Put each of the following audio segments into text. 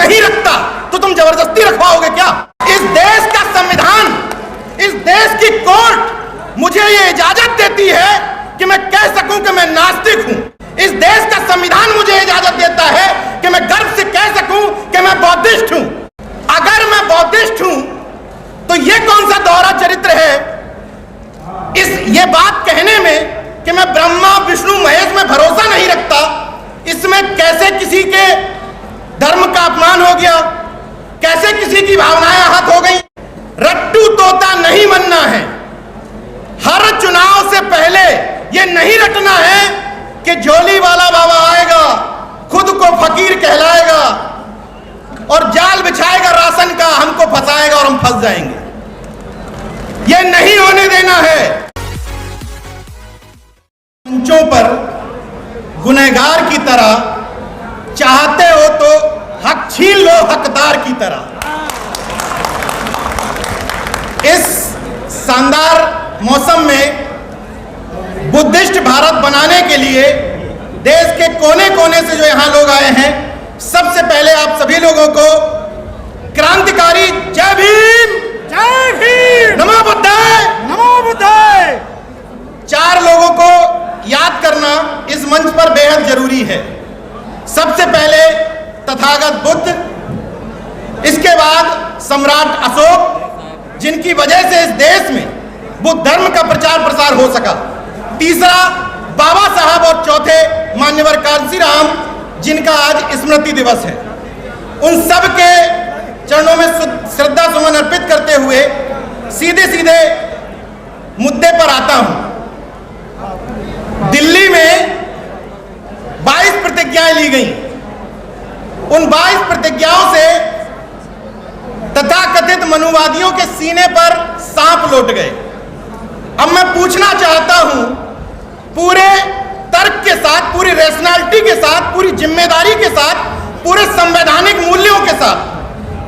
नहीं रखता तो तुम जबरदस्ती रखवाओगे क्या? इस देश का संविधान, इस देश की कोर्ट मुझे ये इजाजत देती है कि मैं कह सकूं कि मैं नास्तिक हूं। इस देश का संविधान मुझे इजाजत देता है कि मैं गर्व से कह सकूं कि मैं बौद्धिस्ट हूं। अगर मैं बौद्धिस्ट हूं तो ये कौन सा दोहरा चरित्र है ये बात कहने में कि मैं ब्रह्मा विष्णु महेश में भरोसा नहीं रखता? इसमें कैसे किसी के धर्म का अपमान हो गया, कैसे किसी की भावनाएं आहत हो गई? रट्टू तोता नहीं बनना है। हर चुनाव से पहले ये नहीं रटना है कि झोली वाला बाबा आएगा, खुद को फकीर कहलाएगा और जाल बिछाएगा राशन का, हमको फंसाएगा और हम फंस जाएंगे। ये नहीं होने देना है। मंचों पर गुनहगार की तरह, चाहते हो तो हक छीन लो हकदार की तरह। इस शानदार मौसम में बुद्धिस्ट भारत बनाने के लिए देश के कोने कोने से जो यहां लोग आए हैं, सबसे पहले आप सभी लोगों को क्रांतिकारी जय भीम, जय भीम, नमो बुद्धाय, नमो बुद्धाय। 4 लोगों को याद करना इस मंच पर बेहद जरूरी है। सबसे पहले तथागत बुद्ध, इसके बाद सम्राट अशोक, जिनकी वजह से इस देश में बुद्ध धर्म का प्रचार प्रसार हो सका। तीसरा बाबा साहब और चौथे मान्यवर कांशीराम, जिनका आज स्मृति दिवस है। उन सब के चरणों में श्रद्धा सुमन अर्पित करते हुए सीधे सीधे मुद्दे पर आता हूं। दिल्ली में 22 प्रतिज्ञाएं ली गई। उन 22 प्रतिज्ञाओं से तथाकथित मनुवादियों के सीने पर सांप लौट गए। अब मैं पूछना चाहता हूं, पूरे तर्क के साथ, पूरी रैशनैलिटी के साथ, पूरी जिम्मेदारी के साथ, पूरे संवैधानिक मूल्यों के साथ,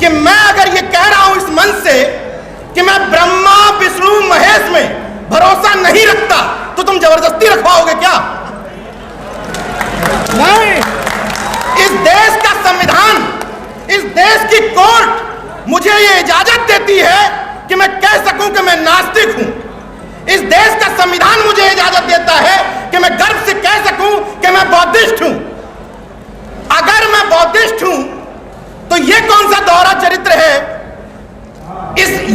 कि मैं अगर ये कह रहा हूं इस मंच से कि मैं ब्रह्मा विष्णु महेश में भरोसा नहीं रखता, तो तुम जबरदस्ती रखवाओगे क्या? नहीं। इस देश का संविधान, इस देश की कोर्ट मुझे ये इजाजत देती है कि मैं कह सकूं कि मैं नास्तिक हूं। इस देश का संविधान मुझे इजाजत देता है कि मैं गर्व से कह सकूं कि मैं बौद्धिस्ट हूं। अगर मैं बौद्धिस्ट हूं तो ये कौन सा दोहरा चरित्र है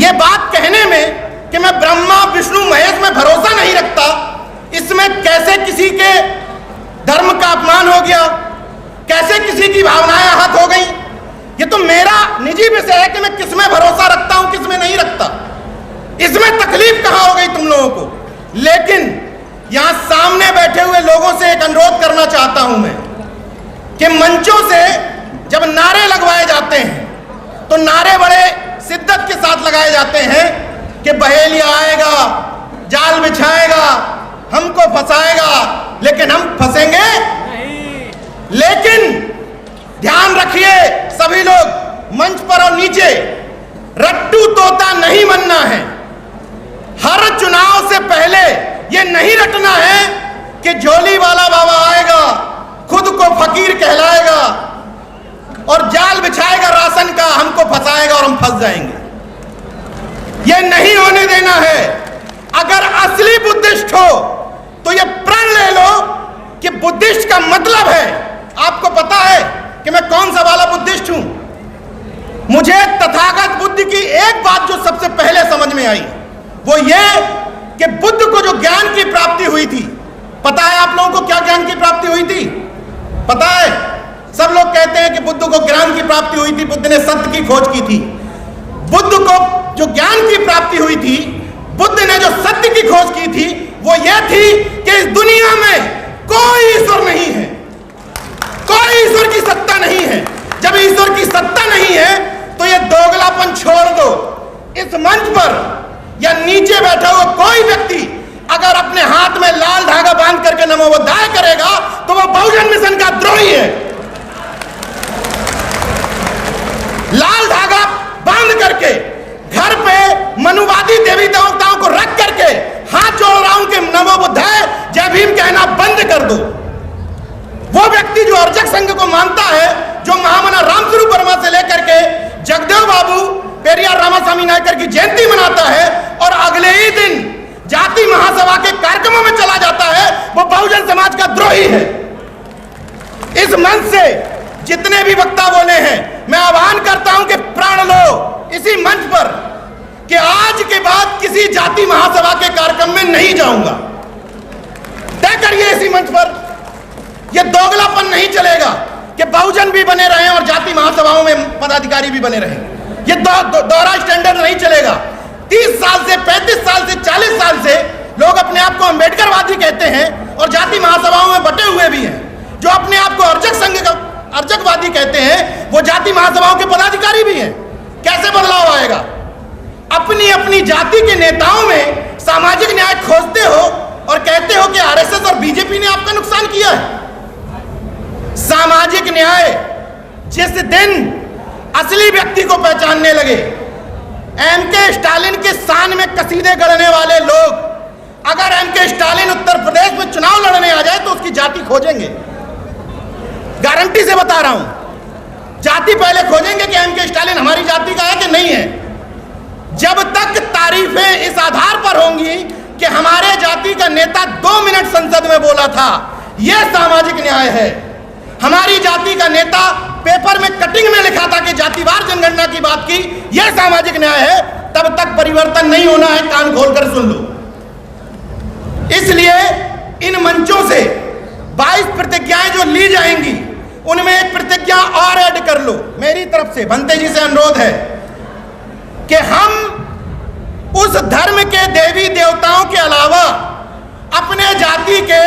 ये बात कहने में कि मैं ब्रह्मा विष्णु महेश में भरोसा नहीं रखता? इसमें कैसे किसी के धर्म का अपमान हो गया, कैसे किसी की भावनाएं आहत हो गई? ये तो मेरा निजी विषय है कि मैं किसमें भरोसा रखता हूं, किसमें नहीं रखता। इसमें तकलीफ कहां हो गई तुम लोगों को? लेकिन यहां सामने बैठे हुए लोगों से एक अनुरोध करना चाहता हूं मैं कि मंचों से जब नारे लगवाए जाते हैं तो नारे बड़े शिद्दत के साथ लगाए जाते हैं कि बहेलिया आएगा, जाल बिछाएगा, हमको फंसाएगा, लेकिन हम फंसेंगे नहीं। लेकिन ध्यान रखिए सभी लोग, मंच पर और नीचे, रट्टू तोता नहीं बनना है। हर चुनाव से पहले ये नहीं रटना है कि झोली वाला बाबा आएगा, खुद को फकीर कहलाएगा और जाल बिछाएगा राशन का, हमको फंसाएगा और हम फंस जाएंगे। ये नहीं होने देना है। अगर असली बुद्धिस्ट हो तो ये प्रण ले लो कि बुद्धिस्ट का मतलब है, आपको पता है कि मैं कौन सा वाला बुद्धिस्ट हूं। मुझे तथागत बुद्ध की एक बात जो सबसे पहले समझ में आई, वो ये कि बुद्ध को जो ज्ञान की प्राप्ति हुई थी, पता है आप लोगों को क्या ज्ञान की प्राप्ति हुई थी? पता है? सब लोग कहते हैं कि बुद्ध को ज्ञान की प्राप्ति हुई थी, बुद्ध ने सत्य की खोज की थी। बुद्ध को जो ज्ञान की प्राप्ति हुई थी, बुद्ध ने जो सत्य की खोज की थी, वो ये थी कि इस दुनिया में कोई ईश्वर नहीं है, कोई ईश्वर की सत्ता नहीं है। जब ईश्वर की सत्ता नहीं है तो ये दोगलापन छोड़ दो। इस मंच पर या नीचे बैठा हुआ कोई व्यक्ति अगर अपने हाथ में लाल धागा बांध करके नमो बुद्धाय करेगा तो वह बहुजन मिशन का द्रोही है। लाल धागा बांध करके घर पे मनुवादी देवी देवताओं को रख करके हाथ जोड़ रहा हूं कि नमो बुद्धाय जय भीम कहना बंद कर दो। वो व्यक्ति जो अर्चक संघ को मानता है जो महामना रामस्वरूप वर्मा से लेकर के जगदेव बाबू पेरियार रामास्वामी नायकर की जयंती मनाता है और अगले ही दिन जाति महासभा के कार्यक्रमों में चला जाता है, वो बहुजन समाज का द्रोही है। इस मंच से जितने भी वक्ता बोले हैं, मैं आह्वान करता हूं कि प्रण लो इसी मंच पर कि आज के बाद किसी जाति महासभा के कार्यक्रम में नहीं जाऊंगा। तय करिए इसी मंच पर। यह दोगलापन नहीं चलेगा कि बहुजन भी बने रहे और जाति महासभाओं में पदाधिकारी भी बने रहे। यह दोहरा स्टैंडर्ड नहीं चलेगा। 30 साल से 35 साल से 40 साल से लोग अपने आप को अंबेडकरवादी कहते हैं और जाति महासभाओं में बटे हुए भी हैं। जो अपने आप को अर्जक संघ का अर्जकवादी कहते हैं वो जाति महासभाओं के पदाधिकारी भी हैं। कैसे बदलाव आएगा? अपनी अपनी जाति के नेताओं में सामाजिक न्याय खोजते हो और कहते हो कि आरएसएस और बीजेपी ने आपका नुकसान किया है। सामाजिक न्याय जिस दिन असली व्यक्ति को पहचानने लगे, एमके स्टालिन के शान में कसीदे गढ़ने वाले लोग अगर एमके स्टालिन उत्तर प्रदेश में चुनाव लड़ने आ जाए तो उसकी जाति खोजेंगे। गारंटी से बता रहा हूं, जाति पहले खोजेंगे कि एमके स्टालिन हमारी जाति का है कि नहीं है। जब तक तारीफें इस आधार पर होंगी कि हमारे जाति का नेता 2 मिनट संसद में बोला था, यह सामाजिक न्याय है। हमारी जाति का नेता पेपर में कटिंग में लिखा था कि जातिवार जनगणना की बात की, यह सामाजिक न्याय है। तब तक परिवर्तन नहीं होना है। कान खोलकर सुन लो। इसलिए इन मंचों से 22 प्रतिज्ञाएं जो ली जाएंगी उनमें एक प्रतिज्ञा और ऐड कर लो। मेरी तरफ से भंते जी से अनुरोध है कि हम उस धर्म के देवी देवताओं के अलावा अपने जाति के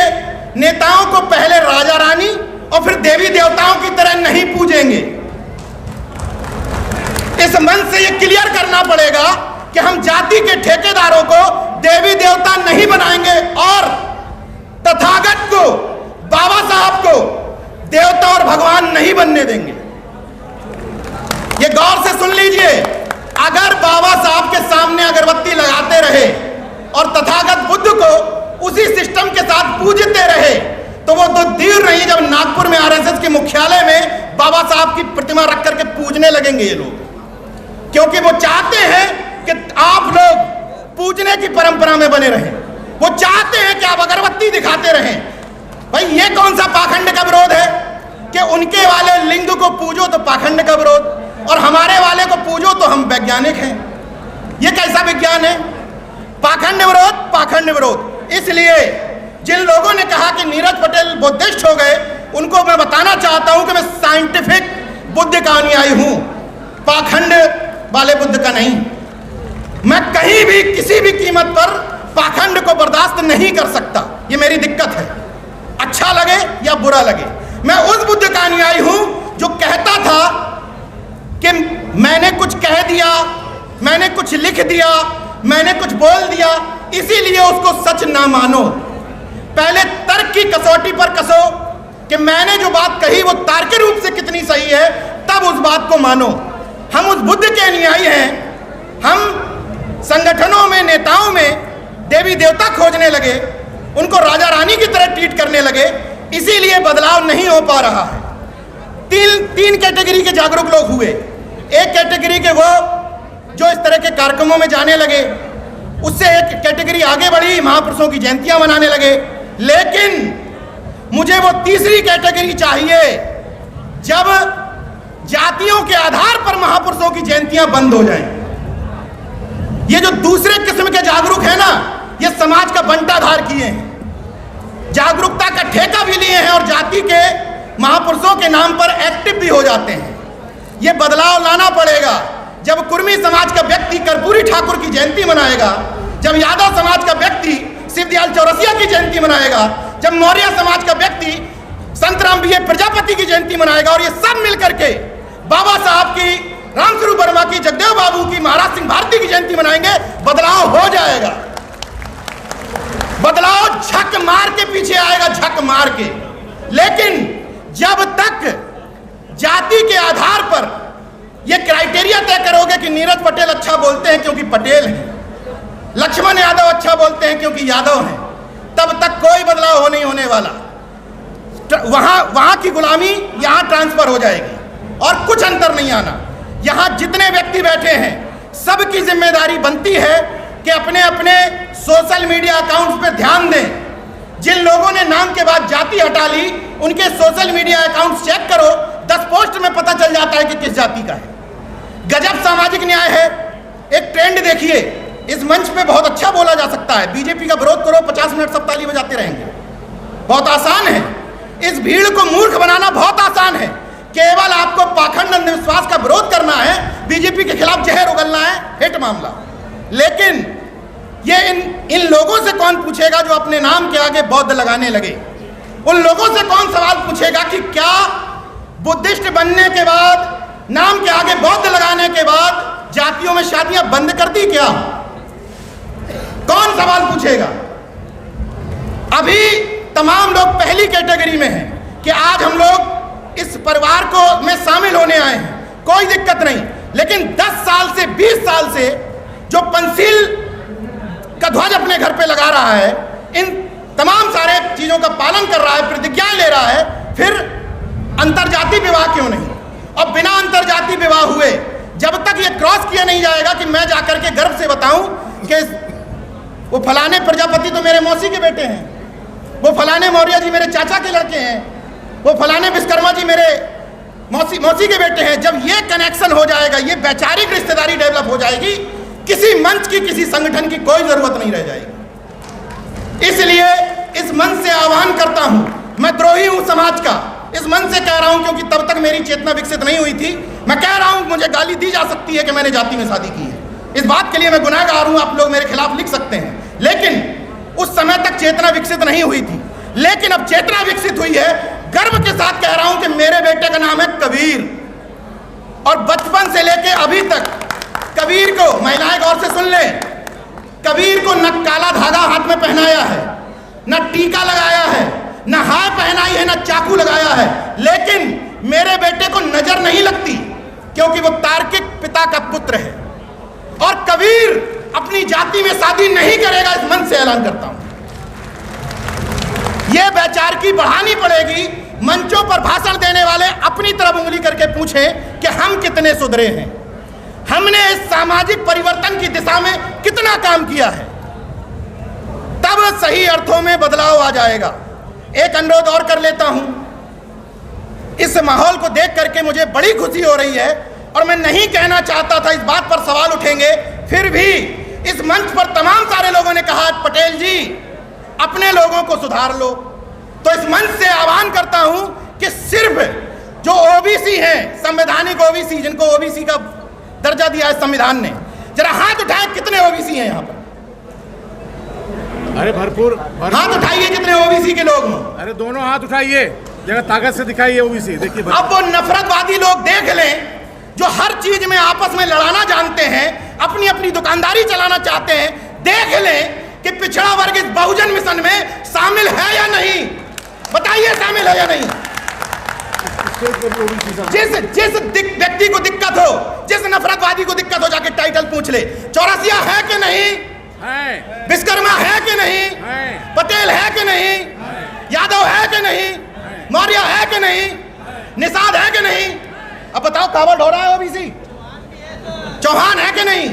नेताओं को पहले राजा रानी और फिर देवी देवताओं की तरह नहीं पूजेंगे। इस मन से यह क्लियर करना पड़ेगा कि हम जाति के ठेकेदारों को देवी देवता नहीं बनाएंगे और तथागत को, बाबा साहब को देवता और भगवान नहीं बनने देंगे। ये गौर से सुन लीजिए। अगर बाबा साहब के सामने अगरबत्ती लगाते रहे और तथागत बुद्ध को उसी सिस्टम के साथ पूजते रहे तो वो तो देर नहीं जब नागपुर में आरएसएस के मुख्यालय में बाबा साहब की प्रतिमा रख करके पूजने लगेंगे ये लोग, क्योंकि वो चाहते हैं कि आप लोग पूजने की परंपरा में बने रहें। वो चाहते हैं कि आप अगरबत्ती दिखाते रहें। भाई ये कौन सा पाखंड का विरोध है कि उनके वाले लिंग को पूजो तो पाखंड का विरोध और हमारे वाले को पूजो तो हम वैज्ञानिक हैं? ये कैसा विज्ञान है? पाखंड विरोध, पाखंड विरोध। इसलिए जिन लोगों ने कहा कि नीरज पटेल बुद्धिस्ट हो गए, उनको मैं बताना चाहता हूं कि मैं साइंटिफिक बुद्ध का अनुयायी हूं, पाखंड वाले बुद्ध का नहीं। मैं कहीं भी किसी भी कीमत पर पाखंड को बर्दाश्त नहीं कर सकता। ये मेरी दिक्कत है, अच्छा लगे या बुरा लगे। मैं उस बुद्ध का अनुयायी हूं जो कहता था कि मैंने कुछ कह दिया, मैंने कुछ लिख दिया, मैंने कुछ बोल दिया, इसीलिए उसको सच ना मानो। पहले तर्क की कसौटी पर कसो कि मैंने जो बात कही वो तार्किक रूप से कितनी सही है, तब उस बात को मानो। हम उस बुद्ध के अनुयायी हैं। हम संगठनों में, नेताओं में देवी देवता खोजने लगे, उनको राजा रानी की तरह ट्रीट करने लगे, इसीलिए बदलाव नहीं हो पा रहा है। तीन कैटेगरी के जागरूक लोग हुए। एक कैटेगरी के वो जो इस तरह के कार्यक्रमों में जाने लगे, उससे एक कैटेगरी आगे बढ़ी, महापुरुषों की जयंतियां मनाने लगे। लेकिन मुझे वो तीसरी कैटेगरी चाहिए जब जातियों के आधार पर महापुरुषों की जयंतियां बंद हो जाएं। ये जो दूसरे किस्म के जागरूक है ना, ये समाज का बंटाधार किए हैं, जागरूकता का ठेका भी लिए हैं और जाति के महापुरुषों के नाम पर एक्टिव भी हो जाते हैं। ये बदलाव लाना पड़ेगा। जब कुर्मी समाज का व्यक्ति कर्पूरी ठाकुर की जयंती मनाएगा, जब यादव समाज का व्यक्ति शिवदयाल चौरसिया की जयंती मनाएगा, जब मौर्य समाज का व्यक्ति संतराम बीए प्रजापति की जयंती मनाएगा और ये सब मिलकर के बाबा साहब की, रामस्वरूप वर्मा की, जगदेव बाबू की, महाराज सिंह भारती की जयंती मनाएंगे, बदलाव हो जाएगा। बदलाव झक मार के पीछे आएगा, झक मार के। लेकिन जब तक जाति के आधार पर यह क्राइटेरिया तय करोगे कि नीरज पटेल अच्छा बोलते हैं क्योंकि पटेल हैं, लक्ष्मण यादव अच्छा बोलते हैं क्योंकि यादव हैं, तब तक कोई बदलाव नहीं होने वाला। वहां की गुलामी यहां ट्रांसफर हो जाएगी। और कुछ अंतर नहीं आना। यहाँ जितने व्यक्ति बैठे हैं सबकी जिम्मेदारी बनती है कि अपने अपने सोशल मीडिया अकाउंट्स पे ध्यान दें। जिन लोगों ने नाम के बाद जाति हटा ली उनके सोशल मीडिया अकाउंट्स चेक करो, 10 पोस्ट में पता चल जाता है कि किस जाति का है। गजब सामाजिक न्याय है। एक ट्रेंड देखिए, इस मंच पे बहुत अच्छा बोला जा सकता है, बीजेपी का विरोध करो 50 मिनट सब ताली बजाते रहेंगे, बहुत आसान है। इस भीड़ को मूर्ख बनाना बहुत आसान है। केवल आपको पाखंड अंधविश्वास का विरोध करना है, बीजेपी के खिलाफ जहर उगलना है, हिट मामला। लेकिन ये इन लोगों से कौन पूछेगा जो अपने नाम के आगे बौद्ध लगाने लगे? उन लोगों से कौन सवाल पूछेगा कि क्या बुद्धिस्ट बनने के बाद, नाम के आगे बौद्ध लगाने के बाद जातियों में शादियां बंद कर दी क्या? कौन सवाल पूछेगा? अभी तमाम लोग पहली कैटेगरी में हैं कि आज हम लोग इस परिवार को में शामिल होने आए हैं, कोई दिक्कत नहीं। लेकिन 10 साल से 20 साल से जो पंचशील का ध्वज अपने घर पे लगा रहा है, इन तमाम सारे चीजों का पालन कर रहा है, प्रतिज्ञा ले रहा है, फिर अंतरजातीय विवाह क्यों नहीं? और बिना अंतरजातीय विवाह हुए जब तक ये क्रॉस किया नहीं जाएगा कि मैं जाकर के गर्व से बताऊं कि वो फलाने प्रजापति तो मेरे मौसी के बेटे हैं, वो फलाने मौर्य जी मेरे चाचा के लड़के हैं, वो फलाने विश्वकर्मा जी मेरे मौसी के बेटे हैं। जब ये कनेक्शन हो जाएगा, ये वैचारिक रिश्तेदारी डेवलप हो जाएगी, किसी मंच की, किसी संगठन की कोई जरूरत नहीं रह जाएगी। इसलिए इस मंच से आह्वान करता हूं, मैं द्रोही हूं समाज का, इस मंच से कह रहा हूं क्योंकि तब तक मेरी चेतना विकसित नहीं हुई थी। मैं कह रहा हूं मुझे गाली दी जा सकती है कि मैंने जाति में शादी की है, इस बात के लिए मैं गुनाहगार हूं, आप लोग मेरे खिलाफ लिख सकते हैं। लेकिन उस समय तक चेतना विकसित नहीं हुई थी। लेकिन अब चेतना विकसित हुई है, गर्व के साथ कह रहा हूं कि मेरे बेटे का नाम है कबीर, और बचपन से लेके अभी तक कबीर को, महिलाएं गौर से सुन लें, कबीर को न काला धागा हाथ में पहनाया है, न टीका लगाया है, न हाय पहनाई है, न चाकू लगाया है। लेकिन मेरे बेटे को नजर नहीं लगती क्योंकि वो तार्किक पिता का पुत्र है। और कबीर अपनी जाति में शादी नहीं करेगा, इस मन से ऐलान करता हूं। यह वैचारिकी बढ़ानी पड़ेगी। मंचों पर भाषण देने वाले अपनी तरफ उंगली करके पूछें कि हम कितने सुधरे हैं, हमने इस सामाजिक परिवर्तन की दिशा में कितना काम किया है, तब सही अर्थों में बदलाव आ जाएगा। एक अनुरोध और कर लेता हूं, इस माहौल को देख करके मुझे बड़ी खुशी हो रही है, और मैं नहीं कहना चाहता था, इस बात पर सवाल उठेंगे, फिर भी इस मंच पर तमाम सारे लोगों ने कहा पटेल जी अपने लोगों को सुधार लो। तो इस मंच से आह्वान करता हूं कि सिर्फ जो ओबीसी हैं, संवैधानिक ओबीसी, जिनको ओबीसी का दर्जा दिया है संविधान ने, जरा हाथ उठाएं कितने ओबीसी हैं यहां पर? अरे भरपूर हाथ उठाइए कितने ओबीसी के लोग हैं। अरे दोनों हाथ उठाइए, जरा ताकत से दिखाइए ओबीसी। देखिए अब वो नफरतवादी लोग देख लें जो हर चीज में आपस में लड़ाना जानते हैं, अपनी अपनी दुकानदारी चलाना चाहते हैं, देख लें कि पिछड़ा वर्ग इस बहुजन मिशन में शामिल है या नहीं। बताइए शामिल है या नहीं? जिस व्यक्ति को दिक्कत हो, जिस नफरतवादी को दिक्कत हो, जाके टाइटल पूछ ले, चौरसिया है कि नहीं, विश्वकर्मा है कि नहीं, पटेल है कि नहीं, यादव है कि नहीं, मौर्य है कि नहीं, निषाद है कि नहीं? अब बताओ कावड़ ढोरा है ओबीसी, चौहान है कि नहीं,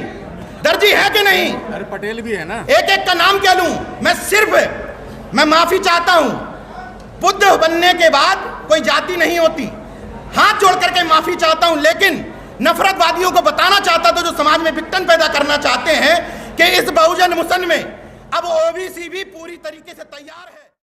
दर्जी है कि नहीं? अरे पटेल भी है ना। एक एक का नाम क्या लूं? मैं माफी चाहता हूं, बुद्ध बनने के बाद कोई जाति नहीं होती, हाथ जोड़ करके माफी चाहता हूं। लेकिन नफरतवादियों को बताना चाहता था, जो समाज में विघटन पैदा करना चाहते हैं, कि इस बहुजन मिशन में अब ओबीसी भी पूरी तरीके से तैयार है।